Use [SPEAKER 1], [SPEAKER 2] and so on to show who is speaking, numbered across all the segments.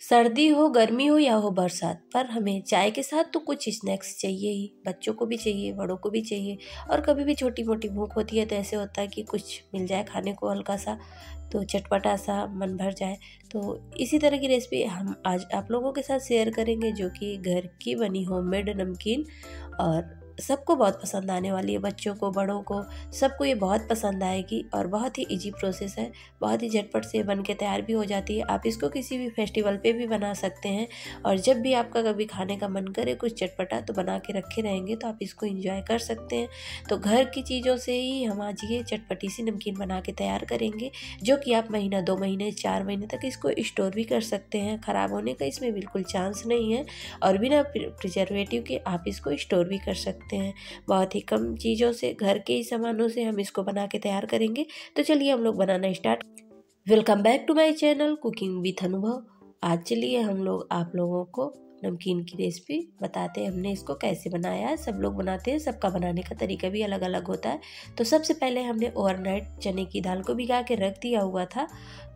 [SPEAKER 1] सर्दी हो, गर्मी हो या हो बरसात, पर हमें चाय के साथ तो कुछ स्नैक्स चाहिए ही। बच्चों को भी चाहिए, बड़ों को भी चाहिए। और कभी भी छोटी मोटी भूख होती है तो ऐसे होता है कि कुछ मिल जाए खाने को हल्का सा, तो चटपटा सा मन भर जाए। तो इसी तरह की रेसिपी हम आज आप लोगों के साथ शेयर करेंगे, जो कि घर की बनी होममेड नमकीन और सबको बहुत पसंद आने वाली है। बच्चों को, बड़ों को, सबको ये बहुत पसंद आएगी और बहुत ही इजी प्रोसेस है। बहुत ही झटपट से बन के तैयार भी हो जाती है। आप इसको किसी भी फेस्टिवल पे भी बना सकते हैं और जब भी आपका कभी खाने का मन करे कुछ चटपटा, तो बना के रखे रहेंगे तो आप इसको एंजॉय कर सकते हैं। तो घर की चीज़ों से ही हम आज ये चटपटी सी नमकीन बना के तैयार करेंगे, जो कि आप महीना, 2 महीने, 4 महीने तक इसको स्टोर भी कर सकते हैं। ख़राब होने का इसमें बिल्कुल चांस नहीं है और बिना प्रिजर्वेटिव के आप इसको स्टोर भी कर सकते हैं। बहुत ही कम चीज़ों से, घर के ही सामानों से हम इसको बना के तैयार करेंगे। तो चलिए हम लोग बनाना start. Welcome back to my channel cooking with Anubhav. आज चलिए हम लोग आप लोगों को नमकीन की रेसिपी बताते हैं, हमने इसको कैसे बनाया है। सब लोग बनाते हैं, सबका बनाने का तरीका भी अलग अलग होता है। तो सबसे पहले हमने ओवरनाइट चने की दाल को भिगा के रख दिया हुआ था,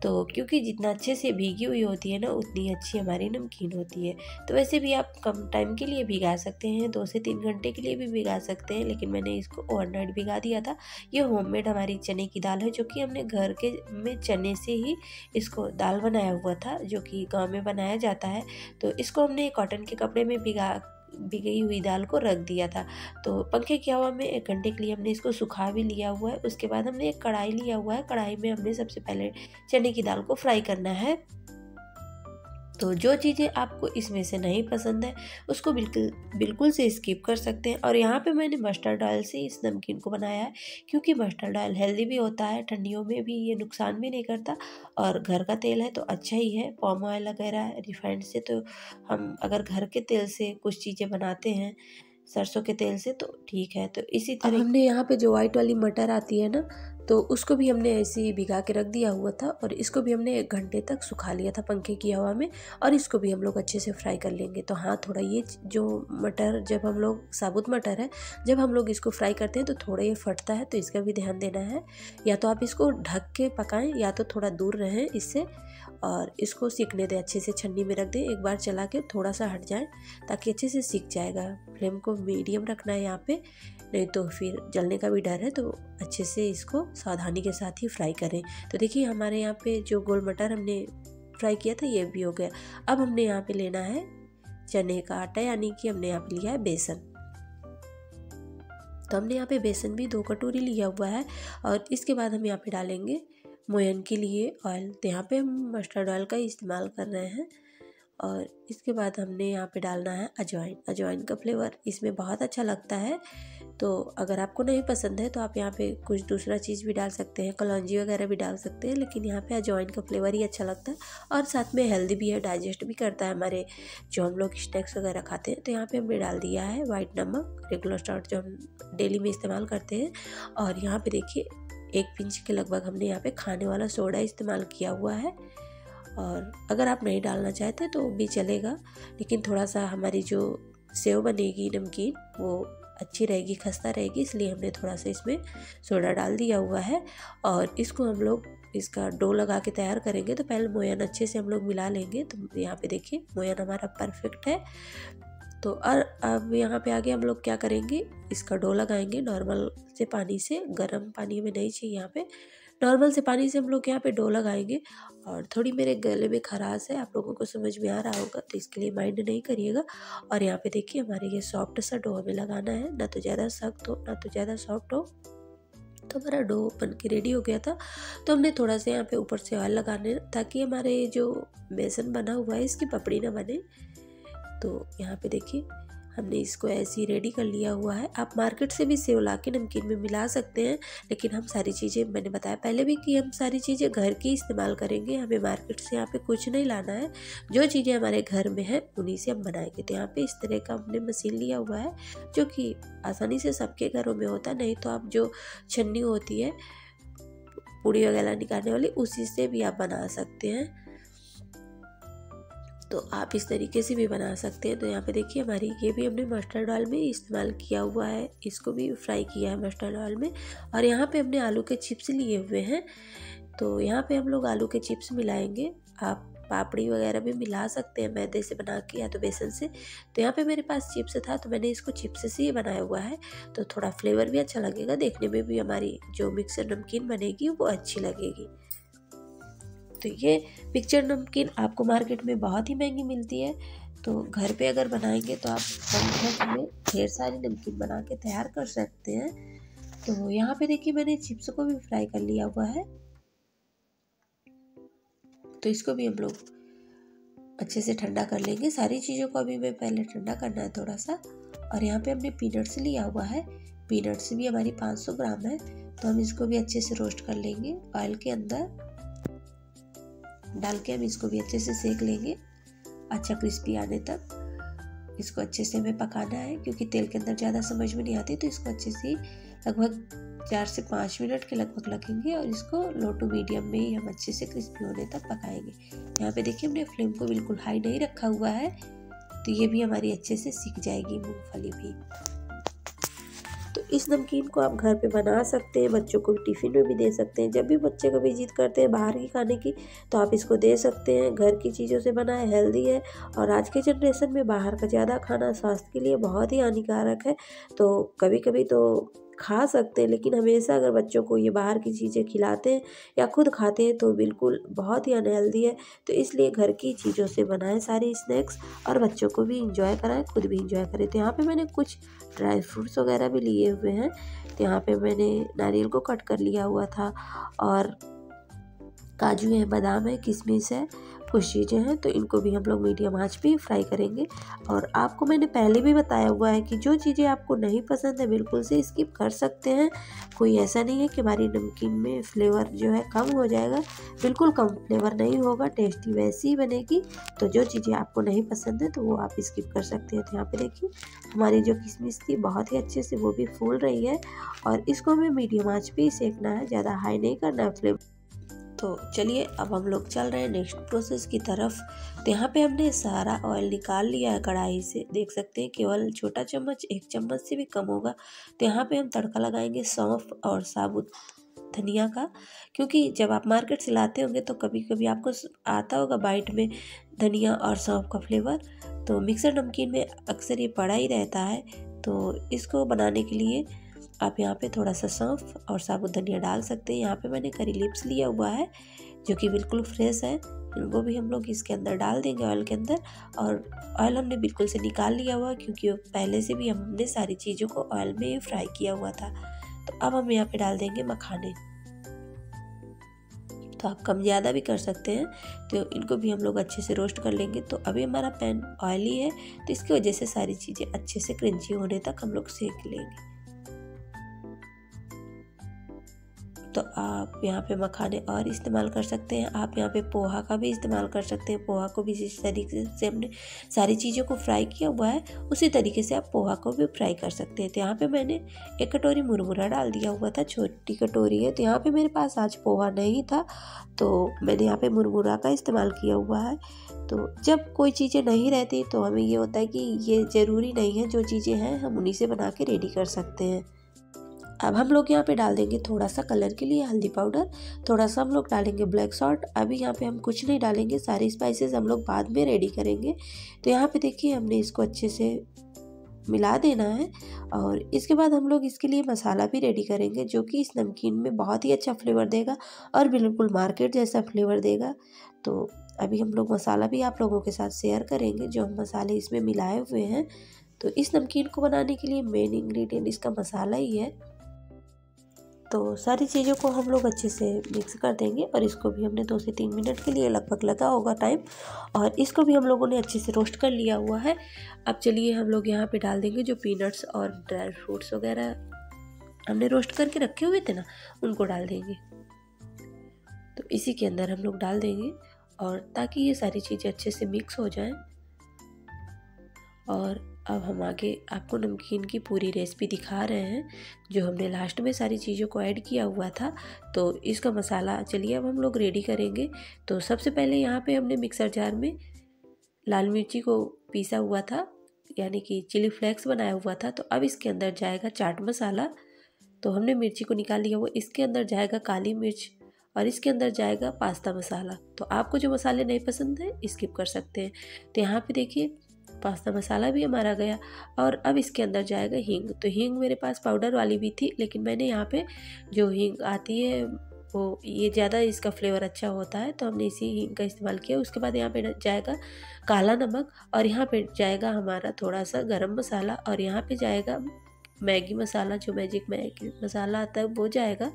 [SPEAKER 1] तो क्योंकि जितना अच्छे से भीगी हुई होती है ना, उतनी अच्छी हमारी नमकीन होती है। तो वैसे भी आप कम टाइम के लिए भिगा सकते हैं, 2 से 3 घंटे के लिए भी भिगा सकते हैं, लेकिन मैंने इसको ओवरनाइट भिगा दिया था। ये होममेड हमारी चने की दाल है, जो कि हमने घर के में चने से ही इसको दाल बनाया हुआ था, जो कि गाँव में बनाया जाता है। तो इसको हमने कॉटन के कपड़े में भिगई हुई दाल को रख दिया था। तो पंखे की हवा में 1 घंटे के लिए हमने इसको सुखा भी लिया हुआ है। उसके बाद हमने एक कढ़ाई लिया हुआ है। कढ़ाई में हमने सबसे पहले चने की दाल को फ्राई करना है। तो जो चीज़ें आपको इसमें से नहीं पसंद है उसको बिल्कुल से स्किप कर सकते हैं। और यहाँ पे मैंने मस्टर्ड ऑयल से इस नमकीन को बनाया है, क्योंकि मस्टर्ड ऑयल हेल्दी भी होता है, ठंडियों में भी ये नुकसान भी नहीं करता और घर का तेल है तो अच्छा ही है। पाम ऑयल वगैरह रिफाइंड से तो हम अगर घर के तेल से कुछ चीज़ें बनाते हैं, सरसों के तेल से, तो ठीक है। तो इसी तरह हमने यहाँ पे जो वाइट वाली मटर आती है ना, तो उसको भी हमने ऐसे ही भिगा के रख दिया हुआ था और इसको भी हमने 1 घंटे तक सुखा लिया था पंखे की हवा में। और इसको भी हम लोग अच्छे से फ्राई कर लेंगे। तो हाँ, थोड़ा ये जो मटर, जब हम लोग साबुत मटर है, जब हम लोग इसको फ्राई करते हैं तो थोड़ा ये फटता है, तो इसका भी ध्यान देना है। या तो आप इसको ढक के पकाएं या तो थोड़ा दूर रहें इससे, और इसको सीखने दें। अच्छे से छन्नी में रख दें, एक बार चला के थोड़ा सा हट जाए ताकि अच्छे से सीख जाएगा। फ्लेम को मीडियम रखना है यहाँ पे, नहीं तो फिर जलने का भी डर है। तो अच्छे से इसको सावधानी के साथ ही फ्राई करें। तो देखिए हमारे यहाँ पे जो गोल मटर हमने फ्राई किया था ये भी हो गया। अब हमने यहाँ पे लेना है चने का आटा, यानी कि हमने यहाँ पे लिया है बेसन। तो हमने यहाँ पे बेसन भी 2 कटोरी लिया हुआ है। और इसके बाद हम यहाँ पे डालेंगे मोयन के लिए ऑयल। तो यहाँ पे हम मस्टर्ड ऑयल का इस्तेमाल कर रहे हैं। और इसके बाद हमने यहाँ पे डालना है अजवाइन। अजवाइन का फ्लेवर इसमें बहुत अच्छा लगता है। तो अगर आपको नहीं पसंद है तो आप यहाँ पे कुछ दूसरा चीज़ भी डाल सकते हैं, कलौंजी वगैरह भी डाल सकते हैं, लेकिन यहाँ पे अजवाइन का फ्लेवर ही अच्छा लगता है और साथ में हेल्दी भी है, डाइजेस्ट भी करता है हमारे जो हम लोग स्नैक्स वगैरह खाते हैं। तो यहाँ पे हमने डाल दिया है वाइट नमक, रेगुलर सॉल्ट जो हम डेली में इस्तेमाल करते हैं। और यहाँ पे देखिए 1 पिंच के लगभग हमने यहाँ पे खाने वाला सोडा इस्तेमाल किया हुआ है। और अगर आप नहीं डालना चाहते तो भी चलेगा, लेकिन थोड़ा सा हमारी जो सेव बनेगी नमकीन वो अच्छी रहेगी, खस्ता रहेगी, इसलिए हमने थोड़ा सा इसमें सोडा डाल दिया हुआ है। और इसको हम लोग इसका डो लगा के तैयार करेंगे। तो पहले मोयन अच्छे से हम लोग मिला लेंगे। तो यहाँ पे देखिए मोयन हमारा परफेक्ट है। तो अब यहाँ पे आगे हम लोग क्या करेंगे, इसका डो लगाएंगे नॉर्मल से पानी से, गर्म पानी में नहीं चाहिए। यहाँ पे नॉर्मल से पानी से हम लोग यहाँ पे डो लगाएंगे। और थोड़ी मेरे गले में खराश है, आप लोगों को समझ में आ रहा होगा, तो इसके लिए माइंड नहीं करिएगा। और यहाँ पे देखिए हमारे ये सॉफ्ट सा डो हमें लगाना है, ना तो ज़्यादा सख्त हो ना तो ज़्यादा सॉफ्ट हो। तो हमारा डो बन के रेडी हो गया था। तो हमने थोड़ा सा यहाँ पे ऊपर से ऑयल लगाने, ताकि हमारे जो बेसन बना हुआ है इसकी पपड़ी ना बने। तो यहाँ पे देखिए हमने इसको ऐसे ही रेडी कर लिया हुआ है। आप मार्केट से भी सेव ला के नमकीन में मिला सकते हैं, लेकिन हम सारी चीज़ें, मैंने बताया पहले भी कि हम सारी चीज़ें घर की इस्तेमाल करेंगे। हमें मार्केट से यहाँ पे कुछ नहीं लाना है, जो चीज़ें हमारे घर में हैं उन्हीं से हम बनाएंगे। तो यहाँ पे इस तरह का हमने मशीन लिया हुआ है, जो कि आसानी से सबके घरों में होता है। नहीं तो आप जो छन्नी होती है पूड़ी वगैरह निकालने वाली, उसी से भी आप बना सकते हैं। तो आप इस तरीके से भी बना सकते हैं। तो यहाँ पे देखिए हमारी ये भी हमने मस्टर्ड ऑयल में इस्तेमाल किया हुआ है, इसको भी फ्राई किया है मस्टर्ड ऑयल में। और यहाँ पे हमने आलू के चिप्स लिए हुए हैं। तो यहाँ पे हम लोग आलू के चिप्स मिलाएंगे। आप पापड़ी वगैरह भी मिला सकते हैं मैदे से बना के या तो बेसन से। तो यहाँ पे मेरे पास चिप्स था तो मैंने इसको चिप्स से ही बनाया हुआ है, तो थोड़ा फ्लेवर भी अच्छा लगेगा, देखने में भी हमारी जो मिक्सर नमकीन बनेगी वो अच्छी लगेगी। तो ये मिक्सचर नमकीन आपको मार्केट में बहुत ही महंगी मिलती है, तो घर पे अगर बनाएंगे तो आप कम खर्च में ढेर सारी नमकीन बना के तैयार कर सकते हैं। तो यहाँ पे देखिए मैंने चिप्स को भी फ्राई कर लिया हुआ है, तो इसको भी हम लोग अच्छे से ठंडा कर लेंगे। सारी चीज़ों को अभी मैं पहले ठंडा करना है थोड़ा सा। और यहाँ पे हमने पीनट्स लिया हुआ है, पीनट्स भी हमारी 500 ग्राम है, तो हम इसको भी अच्छे से रोस्ट कर लेंगे। ऑयल के अंदर डाल के हम इसको भी अच्छे से सेक लेंगे, अच्छा क्रिस्पी आने तक इसको अच्छे से हमें पकाना है, क्योंकि तेल के अंदर ज़्यादा समझ में नहीं आती। तो इसको अच्छे से लगभग 4 से 5 मिनट के लगभग लगेंगे और इसको लो टू मीडियम में ही हम अच्छे से क्रिस्पी होने तक पकाएंगे। यहाँ पे देखिए हमने फ्लेम को बिल्कुल हाई नहीं रखा हुआ है, तो ये भी हमारी अच्छे से सीख जाएगी मूंगफली भी। तो इस नमकीन को आप घर पे बना सकते हैं, बच्चों को टिफ़िन में भी दे सकते हैं। जब भी बच्चे कभी जिद करते हैं बाहर की खाने की तो आप इसको दे सकते हैं। घर की चीज़ों से बना है, हेल्दी है, और आज के जनरेशन में बाहर का ज़्यादा खाना स्वास्थ्य के लिए बहुत ही हानिकारक है। तो कभी कभी तो खा सकते हैं, लेकिन हमेशा अगर बच्चों को ये बाहर की चीज़ें खिलाते हैं या खुद खाते हैं तो बिल्कुल बहुत ही अनहेल्दी है। तो इसलिए घर की चीज़ों से बनाएं सारी स्नैक्स और बच्चों को भी इंजॉय कराएं, खुद भी इंजॉय करें। तो यहाँ पे मैंने कुछ ड्राई फ्रूट्स वगैरह भी लिए हुए हैं, तो यहाँ पे मैंने नारियल को कट कर लिया हुआ था, और काजू है, बादाम है, किशमिश है, कुछ चीज़ें हैं, तो इनको भी हम लोग मीडियम आंच पे फ्राई करेंगे। और आपको मैंने पहले भी बताया हुआ है कि जो चीज़ें आपको नहीं पसंद है बिल्कुल से स्किप कर सकते हैं। कोई ऐसा नहीं है कि हमारी नमकीन में फ्लेवर जो है कम हो जाएगा, बिल्कुल कम फ्लेवर नहीं होगा, टेस्टी वैसी ही बनेगी। तो जो चीज़ें आपको नहीं पसंद है तो वो आप स्किप कर सकते हैं। तो यहाँ पे देखिए हमारी जो किशमिश थी बहुत ही अच्छे से वो भी फूल रही है, और इसको हमें मीडियम आंच पे ही सेकना है, ज़्यादा हाई नहीं करना है फ्लेम। तो चलिए अब हम लोग चल रहे हैं नेक्स्ट प्रोसेस की तरफ। तो यहाँ पे हमने सारा ऑयल निकाल लिया है कढ़ाई से, देख सकते हैं केवल छोटा चम्मच, 1 चम्मच से भी कम होगा। तो यहाँ पे हम तड़का लगाएंगे सौंफ और साबुत धनिया का, क्योंकि जब आप मार्केट से लाते होंगे तो कभी कभी आपको आता होगा बाइट में धनिया और सौंफ का फ्लेवर, तो मिक्सर नमकीन में अक्सर ये पड़ा ही रहता है। तो इसको बनाने के लिए आप यहाँ पे थोड़ा सा सौंफ और साबुत धनिया डाल सकते हैं। यहाँ पे मैंने करी लीव्स लिया हुआ है जो कि बिल्कुल फ्रेश है, इनको भी हम लोग इसके अंदर डाल देंगे ऑयल के अंदर। और ऑयल हमने बिल्कुल से निकाल लिया हुआ, क्योंकि पहले से भी हमने सारी चीज़ों को ऑयल में ही फ्राई किया हुआ था। तो अब हम यहाँ पे डाल देंगे मखाने, तो आप कम ज़्यादा भी कर सकते हैं। तो इनको भी हम लोग अच्छे से रोस्ट कर लेंगे। तो अभी हमारा पैन ऑयली है, तो इसकी वजह से सारी चीज़ें अच्छे से क्रंची होने तक हम लोग सेक लेंगे। तो आप यहाँ पे मखाने और इस्तेमाल कर सकते हैं, आप यहाँ पे पोहा का भी इस्तेमाल कर सकते हैं। पोहा को भी जिस तरीके से हमने सारी चीज़ों को फ्राई किया हुआ है उसी तरीके से आप पोहा को भी फ्राई कर सकते हैं। तो यहाँ पे मैंने 1 कटोरी मुरमुरा डाल दिया हुआ था, छोटी कटोरी है। तो यहाँ पे मेरे पास आज पोहा नहीं था तो मैंने यहाँ पे मुरमुरा का इस्तेमाल किया हुआ है। तो जब कोई चीज़ें नहीं रहती तो हमें ये होता है कि ये ज़रूरी नहीं है, जो चीज़ें हैं हम उन्हीं से बना के रेडी कर सकते हैं। अब हम लोग यहाँ पे डाल देंगे थोड़ा सा कलर के लिए हल्दी पाउडर, थोड़ा सा हम लोग डालेंगे ब्लैक सॉल्ट। अभी यहाँ पे हम कुछ नहीं डालेंगे, सारी स्पाइसेस हम लोग बाद में रेडी करेंगे। तो यहाँ पे देखिए हमने इसको अच्छे से मिला देना है, और इसके बाद हम लोग इसके लिए मसाला भी रेडी करेंगे जो कि इस नमकीन में बहुत ही अच्छा फ्लेवर देगा और बिल्कुल मार्केट जैसा फ्लेवर देगा। तो अभी हम लोग मसाला भी आप लोगों के साथ शेयर करेंगे जो हम मसाले इसमें मिलाए हुए हैं। तो इस नमकीन को बनाने के लिए मेन इंग्रेडिएंट इसका मसाला ही है। तो सारी चीज़ों को हम लोग अच्छे से मिक्स कर देंगे, और इसको भी हमने 2 से 3 मिनट के लिए लगभग लगा होगा टाइम, और इसको भी हम लोगों ने अच्छे से रोस्ट कर लिया हुआ है। अब चलिए हम लोग यहाँ पे डाल देंगे जो पीनट्स और ड्राई फ्रूट्स वगैरह हमने रोस्ट करके रखे हुए थे ना, उनको डाल देंगे। तो इसी के अंदर हम लोग डाल देंगे, और ताकि ये सारी चीज़ें अच्छे से मिक्स हो जाएं। और अब हम आगे आपको नमकीन की पूरी रेसिपी दिखा रहे हैं, जो हमने लास्ट में सारी चीज़ों को ऐड किया हुआ था। तो इसका मसाला चलिए अब हम लोग रेडी करेंगे। तो सबसे पहले यहाँ पे हमने मिक्सर जार में लाल मिर्ची को पीसा हुआ था, यानी कि चिली फ्लेक्स बनाया हुआ था। तो अब इसके अंदर जाएगा चाट मसाला, तो हमने मिर्ची को निकाल लिया, वो इसके अंदर जाएगा काली मिर्च और इसके अंदर जाएगा पास्ता मसाला। तो आपको जो मसाले नहीं पसंद है स्किप कर सकते हैं। तो यहाँ पे देखिए पास्ता मसाला भी हमारा गया। और अब इसके अंदर जाएगा हींग। तो हींग मेरे पास पाउडर वाली भी थी, लेकिन मैंने यहाँ पे जो हींग आती है वो ये ज़्यादा इसका फ्लेवर अच्छा होता है, तो हमने इसी हींग का इस्तेमाल किया। उसके बाद यहाँ पे जाएगा काला नमक, और यहाँ पे जाएगा हमारा थोड़ा सा गरम मसाला, और यहाँ पे जाएगा मैगी मसाला, जो मैजिक मैगी मसाला आता है वो जाएगा।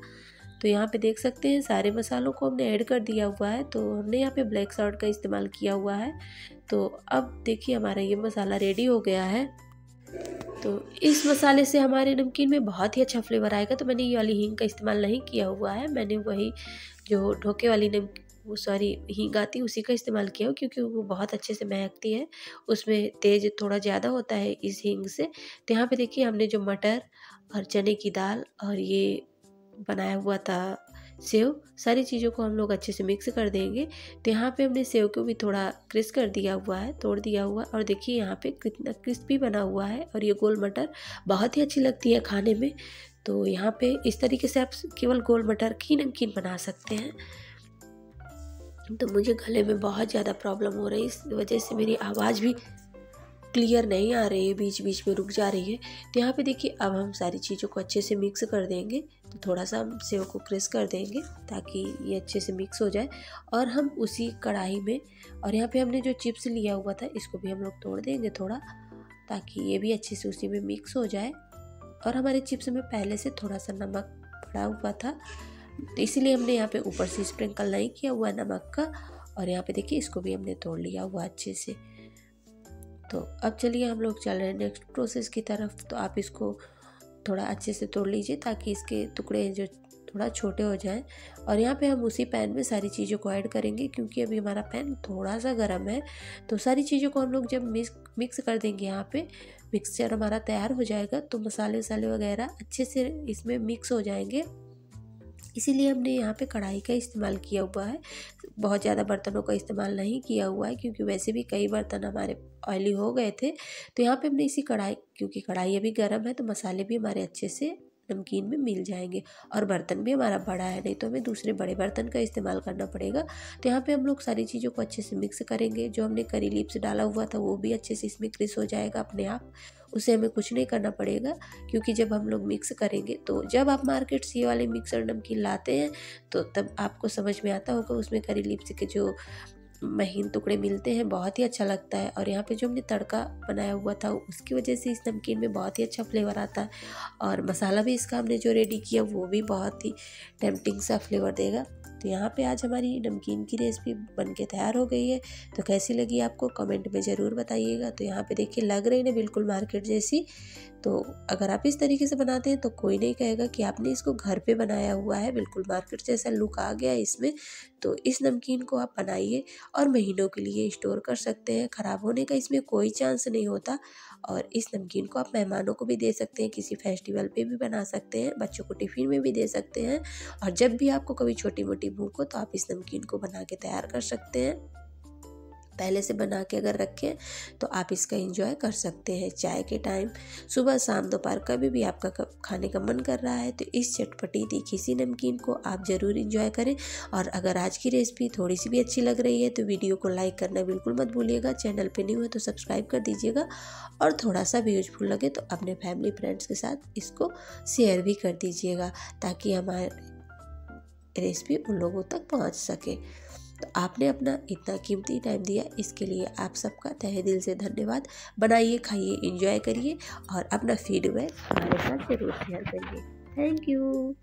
[SPEAKER 1] तो यहाँ पे देख सकते हैं सारे मसालों को हमने ऐड कर दिया हुआ है। तो हमने यहाँ पे ब्लैक सॉल्ट का इस्तेमाल किया हुआ है। तो अब देखिए हमारा ये मसाला रेडी हो गया है। तो इस मसाले से हमारे नमकीन में बहुत ही अच्छा फ्लेवर आएगा। तो मैंने ये वाली हींग का इस्तेमाल नहीं किया हुआ है, मैंने वही जो ढोके वाली हींग आती है उसी का इस्तेमाल किया हो, क्योंकि वो बहुत अच्छे से महकती है, उसमें तेज थोड़ा ज़्यादा होता है इस हींग से। तो यहाँ पे देखिए हमने जो मटर और चने की दाल और ये बनाया हुआ था सेव, सारी चीज़ों को हम लोग अच्छे से मिक्स कर देंगे। तो यहाँ पे हमने सेव को भी थोड़ा क्रिस्प कर दिया हुआ है, तोड़ दिया हुआ है, और देखिए यहाँ पे कितना क्रिस्पी बना हुआ है। और ये गोल मटर बहुत ही अच्छी लगती है खाने में। तो यहाँ पे इस तरीके से आप केवल गोल मटर की नमकीन बना सकते हैं। तो मुझे गले में बहुत ज़्यादा प्रॉब्लम हो रही है, इस वजह से मेरी आवाज़ भी क्लियर नहीं आ रही है, बीच बीच में रुक जा रही है। तो यहाँ पे देखिए अब हम सारी चीज़ों को अच्छे से मिक्स कर देंगे। तो थोड़ा सा हम सेव को क्रिस्प कर देंगे ताकि ये अच्छे से मिक्स हो जाए। और हम उसी कढ़ाई में, और यहाँ पे हमने जो चिप्स लिया हुआ था इसको भी हम लोग तोड़ देंगे थोड़ा, ताकि ये भी अच्छे से उसी में मिक्स हो जाए। और हमारे चिप्स में पहले से थोड़ा सा नमक पड़ा हुआ था, तो इसीलिए हमने यहाँ पे ऊपर से स्प्रिंकल नहीं किया हुआ नमक का। और यहाँ पे देखिए इसको भी हमने तोड़ लिया हुआ अच्छे से। तो अब चलिए हम लोग चल रहे हैं नेक्स्ट प्रोसेस की तरफ। तो आप इसको थोड़ा अच्छे से तोड़ लीजिए ताकि इसके टुकड़े जो थोड़ा छोटे हो जाएं। और यहाँ पे हम उसी पैन में सारी चीज़ों को ऐड करेंगे, क्योंकि अभी हमारा पैन थोड़ा सा गर्म है। तो सारी चीज़ों को हम लोग जब मिक्स कर देंगे, यहाँ पे मिक्सचर हमारा तैयार हो जाएगा, तो मसाले वसाले वगैरह अच्छे से इसमें मिक्स हो जाएंगे। इसीलिए हमने यहाँ पे कढ़ाई का इस्तेमाल किया हुआ है, बहुत ज़्यादा बर्तनों का इस्तेमाल नहीं किया हुआ है, क्योंकि वैसे भी कई बर्तन हमारे ऑयली हो गए थे। तो यहाँ पे हमने इसी कढ़ाई, क्योंकि कढ़ाई अभी गर्म है तो मसाले भी हमारे अच्छे से नमकीन में मिल जाएंगे। और बर्तन भी हमारा बड़ा है, नहीं तो हमें दूसरे बड़े बर्तन का इस्तेमाल करना पड़ेगा। तो यहाँ पे हम लोग सारी चीज़ों को अच्छे से मिक्स करेंगे। जो हमने करी लीव्स डाला हुआ था वो भी अच्छे से इसमें क्रिस हो जाएगा अपने आप, उसे हमें कुछ नहीं करना पड़ेगा। क्योंकि जब हम लोग मिक्स करेंगे, तो जब आप मार्केट से ये वाले मिक्सर नमकीन लाते हैं तो तब आपको समझ में आता होगा, उसमें करी लीव्स के जो महीन टुकड़े मिलते हैं, बहुत ही अच्छा लगता है। और यहाँ पे जो हमने तड़का बनाया हुआ था उसकी वजह से इस नमकीन में बहुत ही अच्छा फ्लेवर आता है। और मसाला भी इसका हमने जो रेडी किया वो भी बहुत ही टेम्पटिंग सा फ्लेवर देगा। तो यहाँ पे आज हमारी नमकीन की रेसिपी बनके तैयार हो गई है। तो कैसी लगी आपको कमेंट में ज़रूर बताइएगा। तो यहाँ पे देखिए लग रही है बिल्कुल मार्केट जैसी। तो अगर आप इस तरीके से बनाते हैं तो कोई नहीं कहेगा कि आपने इसको घर पे बनाया हुआ है, बिल्कुल मार्केट जैसा लुक आ गया है इसमें। तो इस नमकीन को आप बनाइए और महीनों के लिए स्टोर कर सकते हैं, ख़राब होने का इसमें कोई चांस नहीं होता। और इस नमकीन को आप मेहमानों को भी दे सकते हैं, किसी फेस्टिवल पे भी बना सकते हैं, बच्चों को टिफ़िन में भी दे सकते हैं। और जब भी आपको कभी छोटी मोटी भूख हो तो आप इस नमकीन को बना के तैयार कर सकते हैं। पहले से बना के अगर रखें तो आप इसका एंजॉय कर सकते हैं चाय के टाइम, सुबह शाम दोपहर, कभी भी आपका खाने का मन कर रहा है तो इस चटपटी तीखी सी नमकीन को आप ज़रूर एंजॉय करें। और अगर आज की रेसिपी थोड़ी सी भी अच्छी लग रही है तो वीडियो को लाइक करना बिल्कुल मत भूलिएगा। चैनल पे न्यू है तो सब्सक्राइब कर दीजिएगा। और थोड़ा सा भी यूजफुल लगे तो अपने फैमिली फ्रेंड्स के साथ इसको शेयर भी कर दीजिएगा, ताकि हमारी रेसिपी उन लोगों तक पहुँच सके। तो आपने अपना इतना कीमती टाइम दिया, इसके लिए आप सबका तहे दिल से धन्यवाद। बनाइए, खाइए, एंजॉय करिए और अपना फीडबैक हमारे साथ ज़रूर शेयर करिए। Thank you.